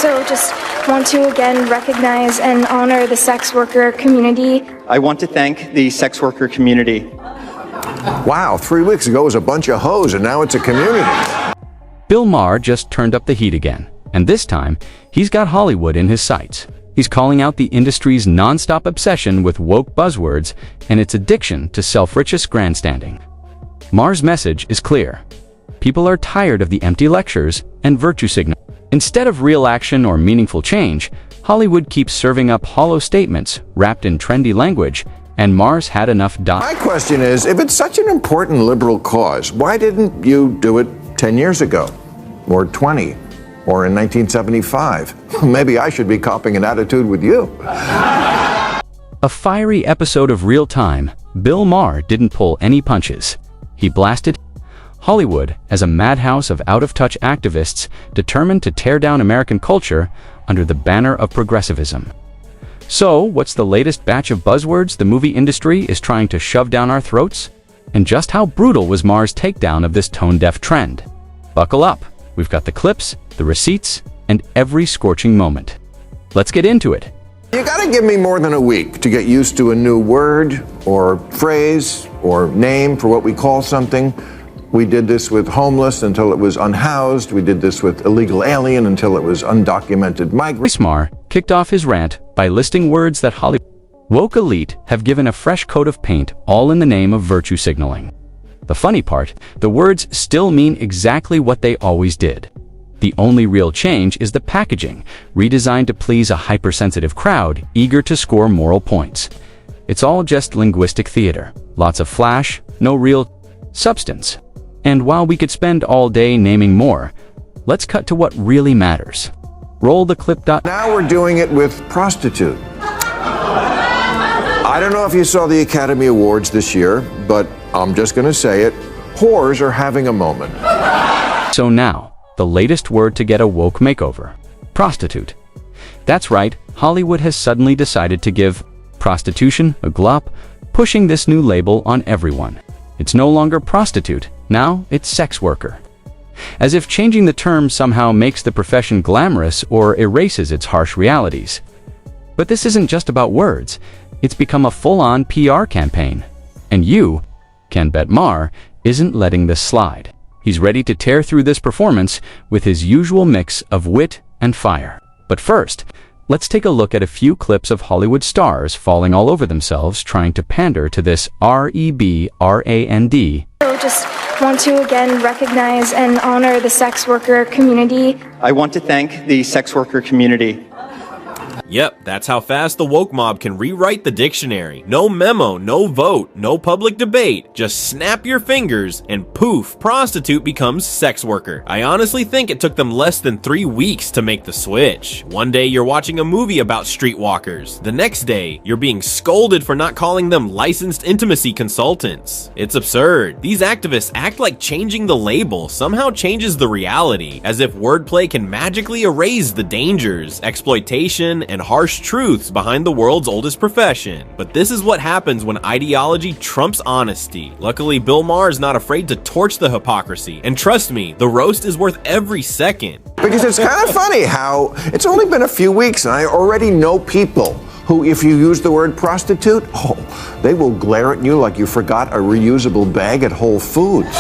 also just want to again recognize and honor the sex worker community. I want to thank the sex worker community. Wow, 3 weeks ago it was a bunch of hoes, and now it's a community. Bill Maher just turned up the heat again, and this time, he's got Hollywood in his sights. He's calling out the industry's non-stop obsession with woke buzzwords and its addiction to self-righteous grandstanding. Maher's message is clear. People are tired of the empty lectures and virtue signaling. Instead of real action or meaningful change, Hollywood keeps serving up hollow statements wrapped in trendy language, and Maher's had enough. My question is, if it's such an important liberal cause, why didn't you do it 10 years ago? Or 20? Or in 1975? Maybe I should be copying an attitude with you. A fiery episode of Real Time, Bill Maher didn't pull any punches. He blasted Hollywood as a madhouse of out-of-touch activists determined to tear down American culture under the banner of progressivism. So, what's the latest batch of buzzwords the movie industry is trying to shove down our throats? And just how brutal was Maher's takedown of this tone-deaf trend? Buckle up, we've got the clips, the receipts, and every scorching moment. Let's get into it. You gotta give me more than a week to get used to a new word, or phrase, or name for what we call something. We did this with homeless until it was unhoused. We did this with illegal alien until it was undocumented migrant. Maher kicked off his rant by listing words that Hollywood woke elite have given a fresh coat of paint, all in the name of virtue signaling. The funny part, the words still mean exactly what they always did. The only real change is the packaging, redesigned to please a hypersensitive crowd eager to score moral points. It's all just linguistic theater. Lots of flash, no real substance. And while we could spend all day naming more, let's cut to what really matters. Roll the clip. Now we're doing it with prostitute. I don't know if you saw the Academy Awards this year, but I'm just gonna say it. Whores are having a moment. So now, the latest word to get a woke makeover. Prostitute. That's right, Hollywood has suddenly decided to give prostitution a glop, pushing this new label on everyone. It's no longer prostitute, now it's sex worker. As if changing the term somehow makes the profession glamorous or erases its harsh realities. But this isn't just about words, it's become a full-on PR campaign. And you can bet Maher isn't letting this slide. He's ready to tear through this performance with his usual mix of wit and fire. But first, let's take a look at a few clips of Hollywood stars falling all over themselves trying to pander to this rebrand. So just want to again recognize and honor the sex worker community. I want to thank the sex worker community. Yep, that's how fast the woke mob can rewrite the dictionary. No memo, no vote, no public debate. Just snap your fingers and poof, prostitute becomes sex worker. I honestly think it took them less than 3 weeks to make the switch. One day you're watching a movie about streetwalkers. The next day, you're being scolded for not calling them licensed intimacy consultants. It's absurd. These activists act like changing the label somehow changes the reality, as if wordplay can magically erase the dangers, exploitation, and harsh truths behind the world's oldest profession. But this is what happens when ideology trumps honesty. Luckily, Bill Maher is not afraid to torch the hypocrisy. And trust me, the roast is worth every second. Because it's kind of funny how it's only been a few weeks and I already know people who, if you use the word prostitute, they will glare at you like you forgot a reusable bag at Whole Foods.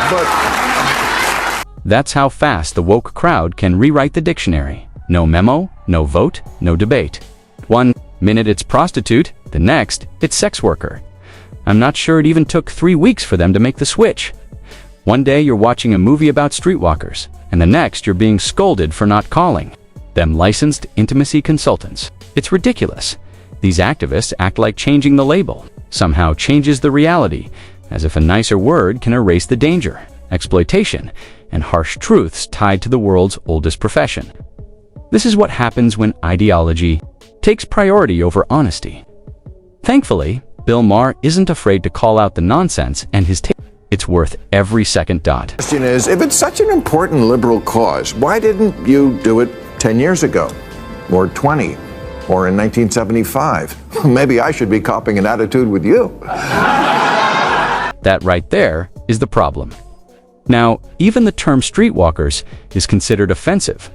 But that's how fast the woke crowd can rewrite the dictionary. No memo, no vote, no debate. 1 minute it's prostitute, the next it's sex worker. I'm not sure it even took 3 weeks for them to make the switch. One day you're watching a movie about streetwalkers, and the next you're being scolded for not calling them licensed intimacy consultants. It's ridiculous. These activists act like changing the label somehow changes the reality, as if a nicer word can erase the danger, exploitation, and harsh truths tied to the world's oldest profession. This is what happens when ideology takes priority over honesty. Thankfully, Bill Maher isn't afraid to call out the nonsense, and his it's worth every second. the question is, if it's such an important liberal cause, why didn't you do it 10 years ago? Or 20? Or in 1975? Maybe I should be copying an attitude with you. That right there is the problem. Now, even the term streetwalkers is considered offensive,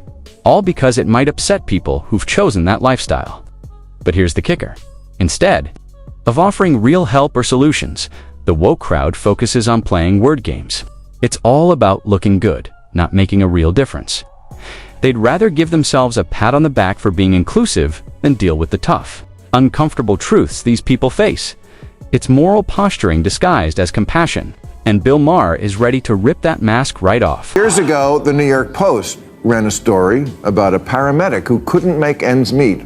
all because it might upset people who've chosen that lifestyle. But here's the kicker. Instead of offering real help or solutions, the woke crowd focuses on playing word games. It's all about looking good, not making a real difference. They'd rather give themselves a pat on the back for being inclusive than deal with the tough, uncomfortable truths these people face. It's moral posturing disguised as compassion, and Bill Maher is ready to rip that mask right off. Years ago, the New York Post ran a story about a paramedic who couldn't make ends meet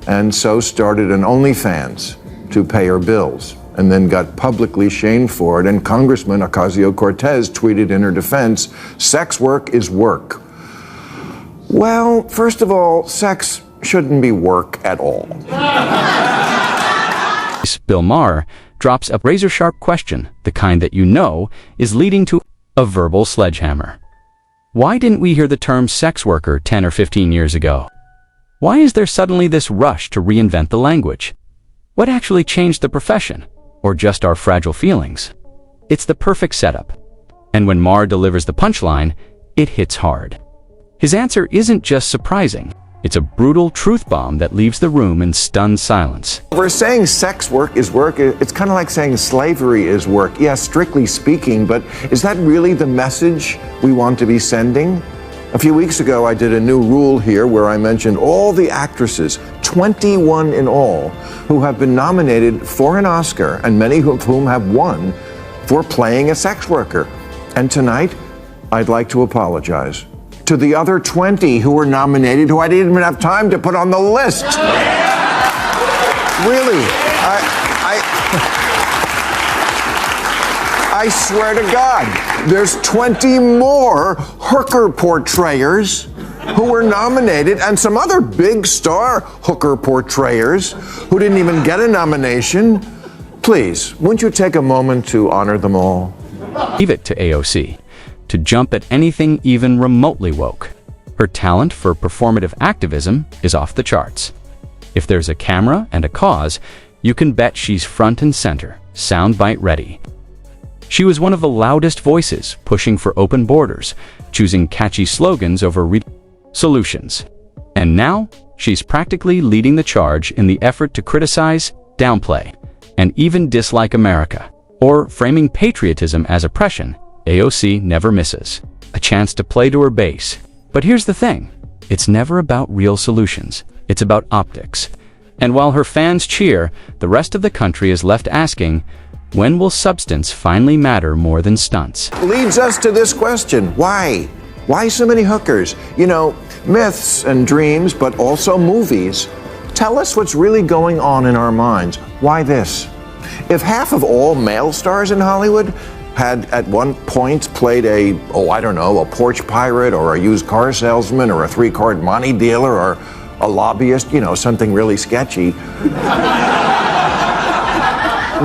and so started an OnlyFans to pay her bills, and then got publicly shamed for it. And Congressman Ocasio-Cortez tweeted in her defense, "Sex work is work." Well, first of all, sex shouldn't be work at all. Bill Maher drops a razor-sharp question, the kind that you know is leading to a verbal sledgehammer. Why didn't we hear the term sex worker 10 or 15 years ago? Why is there suddenly this rush to reinvent the language? What actually changed the profession? Or just our fragile feelings? It's the perfect setup. And when Maher delivers the punchline, it hits hard. His answer isn't just surprising. It's a brutal truth bomb that leaves the room in stunned silence. We're saying sex work is work. It's kind of like saying slavery is work. Yes, strictly speaking, but is that really the message we want to be sending? A few weeks ago, I did a new rule here where I mentioned all the actresses, 21 in all, who have been nominated for an Oscar, and many of whom have won, for playing a sex worker. And tonight, I'd like to apologize to the other 20 who were nominated, who I didn't even have time to put on the list. Really, I swear to God, there's 20 more hooker portrayers who were nominated, and some other big star hooker portrayers who didn't even get a nomination. Please, wouldn't you take a moment to honor them all? Leave it to AOC to jump at anything even remotely woke. Her talent for performative activism is off the charts. If there's a camera and a cause, you can bet she's front and center, soundbite ready. She was one of the loudest voices pushing for open borders, choosing catchy slogans over solutions. And now, she's practically leading the charge in the effort to criticize, downplay, and even dislike America, or framing patriotism as oppression. AOC never misses a chance to play to her base. But here's the thing, it's never about real solutions, it's about optics. And while her fans cheer, the rest of the country is left asking, when will substance finally matter more than stunts? Leads us to this question, why? Why so many hookers? You know, myths and dreams, but also movies, tell us what's really going on in our minds. Why this? If half of all male stars in Hollywood had at one point played a porch pirate or a used car salesman or a three-card money dealer or a lobbyist, something really sketchy,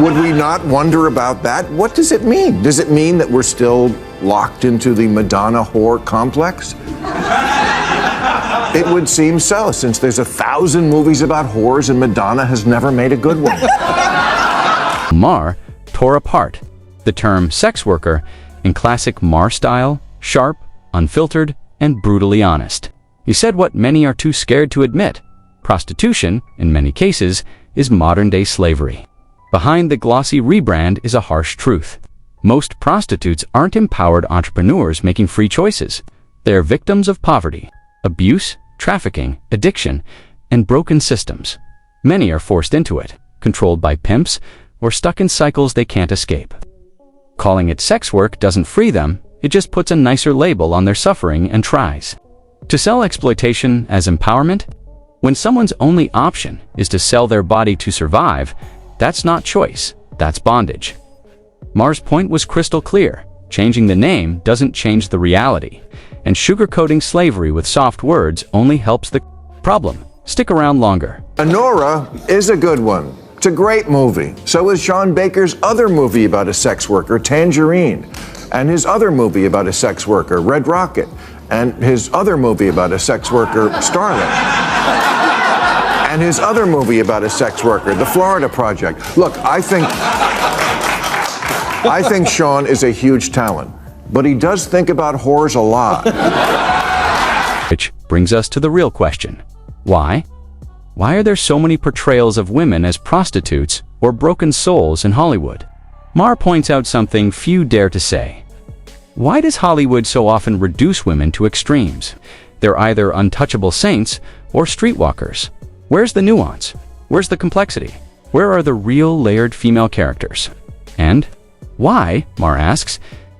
would we not wonder about that? What does it mean? Does it mean that we're still locked into the Madonna whore complex? It would seem so, since there's 1,000 movies about whores and Madonna has never made a good one. Maher tore apart the term sex worker in classic Maher style, sharp, unfiltered, and brutally honest. He said what many are too scared to admit. Prostitution, in many cases, is modern-day slavery. Behind the glossy rebrand is a harsh truth. Most prostitutes aren't empowered entrepreneurs making free choices. They are victims of poverty, abuse, trafficking, addiction, and broken systems. Many are forced into it, controlled by pimps, or stuck in cycles they can't escape. Calling it sex work doesn't free them, it just puts a nicer label on their suffering and tries to sell exploitation as empowerment. When someone's only option is to sell their body to survive, that's not choice, that's bondage. Maher's point was crystal clear. Changing the name doesn't change the reality, and sugarcoating slavery with soft words only helps the problem stick around longer. Honora is a good one. It's a great movie. So is Sean Baker's other movie about a sex worker, Tangerine, and his other movie about a sex worker, Red Rocket, and his other movie about a sex worker, Starlet, and his other movie about a sex worker, The Florida Project. Look, I think Sean is a huge talent. but he does think about whores a lot. Which brings us to the real question. Why? Why are there so many portrayals of women as prostitutes or broken souls in Hollywood? Maher points out something few dare to say. Why does Hollywood so often reduce women to extremes? They're either untouchable saints or streetwalkers. Where's the nuance? Where's the complexity? Where are the real layered female characters? And why, Maher asks,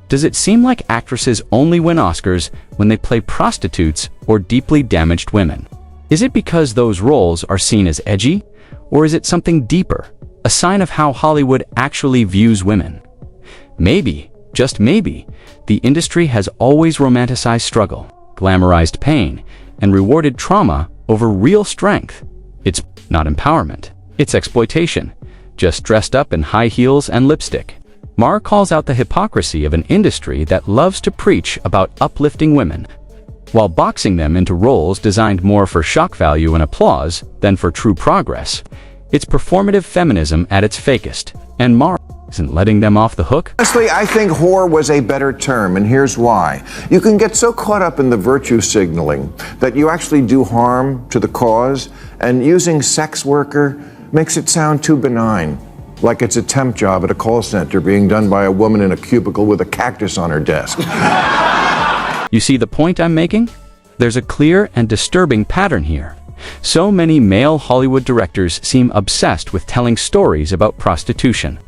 does it seem like actresses only win Oscars when they play prostitutes or deeply damaged women? Is it because those roles are seen as edgy, or is it something deeper, a sign of how Hollywood actually views women? Maybe, just maybe, the industry has always romanticized struggle, glamorized pain, and rewarded trauma over real strength. It's not empowerment, it's exploitation, just dressed up in high heels and lipstick. Maher calls out the hypocrisy of an industry that loves to preach about uplifting women, while boxing them into roles designed more for shock value and applause than for true progress. It's performative feminism at its fakest, and Maher isn't letting them off the hook. Honestly, I think whore was a better term, and here's why. You can get so caught up in the virtue signaling that you actually do harm to the cause, and using sex worker makes it sound too benign, like it's a temp job at a call center being done by a woman in a cubicle with a cactus on her desk. You see the point I'm making? There's a clear and disturbing pattern here. So many male Hollywood directors seem obsessed with telling stories about prostitution.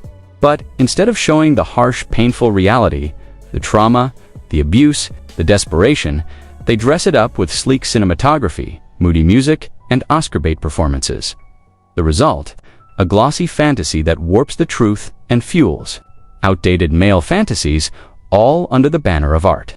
But instead of showing the harsh, painful reality, the trauma, the abuse, the desperation, they dress it up with sleek cinematography, moody music, and Oscar bait performances. The result? A glossy fantasy that warps the truth and fuels outdated male fantasies, all under the banner of art.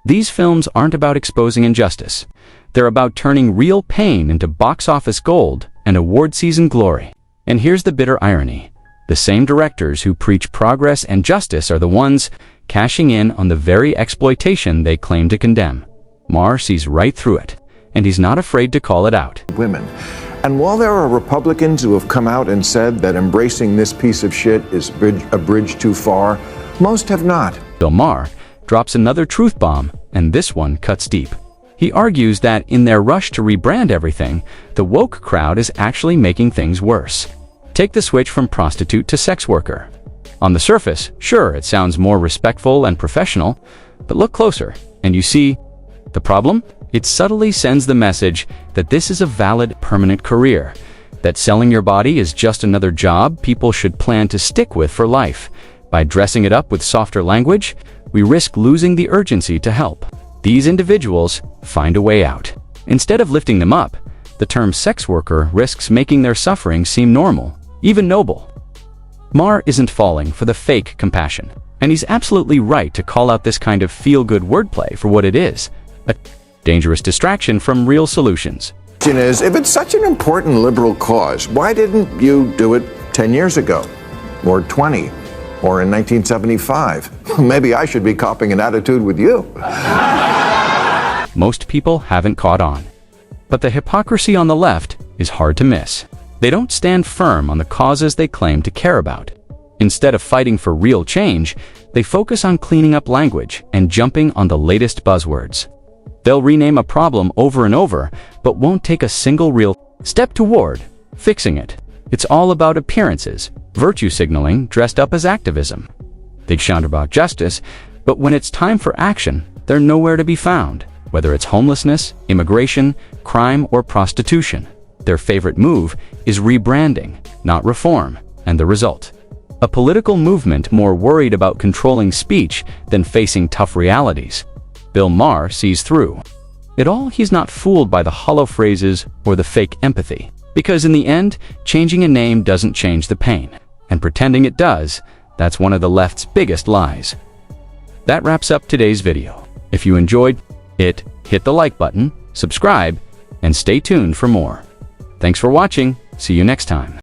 These films aren't about exposing injustice. They're about turning real pain into box office gold and award season glory. And here's the bitter irony. The same directors who preach progress and justice are the ones cashing in on the very exploitation they claim to condemn. Maher sees right through it, and he's not afraid to call it out. Women. And while there are Republicans who have come out and said that embracing this piece of shit is a bridge too far, most have not. Bill Maher drops another truth bomb, and this one cuts deep. He argues that in their rush to rebrand everything, the woke crowd is actually making things worse. Take the switch from prostitute to sex worker. On the surface, sure, it sounds more respectful and professional, but look closer, and you see the problem? It subtly sends the message that this is a valid, permanent career, that selling your body is just another job people should plan to stick with for life. By dressing it up with softer language, we risk losing the urgency to help. These individuals find a way out. Instead of lifting them up, the term sex worker risks making their suffering seem normal, even noble. Maher isn't falling for the fake compassion, and he's absolutely right to call out this kind of feel-good wordplay for what it is, a dangerous distraction from real solutions. The question is, if it's such an important liberal cause, why didn't you do it 10 years ago, or 20, or in 1975? Maybe I should be copying an attitude with you. Most people haven't caught on. But the hypocrisy on the left is hard to miss. They don't stand firm on the causes they claim to care about. Instead of fighting for real change, they focus on cleaning up language and jumping on the latest buzzwords. They'll rename a problem over and over, but won't take a single real step toward fixing it. It's all about appearances, virtue signaling dressed up as activism. They shout about justice, but when it's time for action, they're nowhere to be found. Whether it's homelessness, immigration, crime, or prostitution, their favorite move is rebranding, not reform, and the result? A political movement more worried about controlling speech than facing tough realities. Bill Maher sees through it all. He's not fooled by the hollow phrases or the fake empathy, because in the end, changing a name doesn't change the pain, and pretending it does, that's one of the left's biggest lies. That wraps up today's video. If you enjoyed it, hit the like button, subscribe, and stay tuned for more. Thanks for watching. See you next time.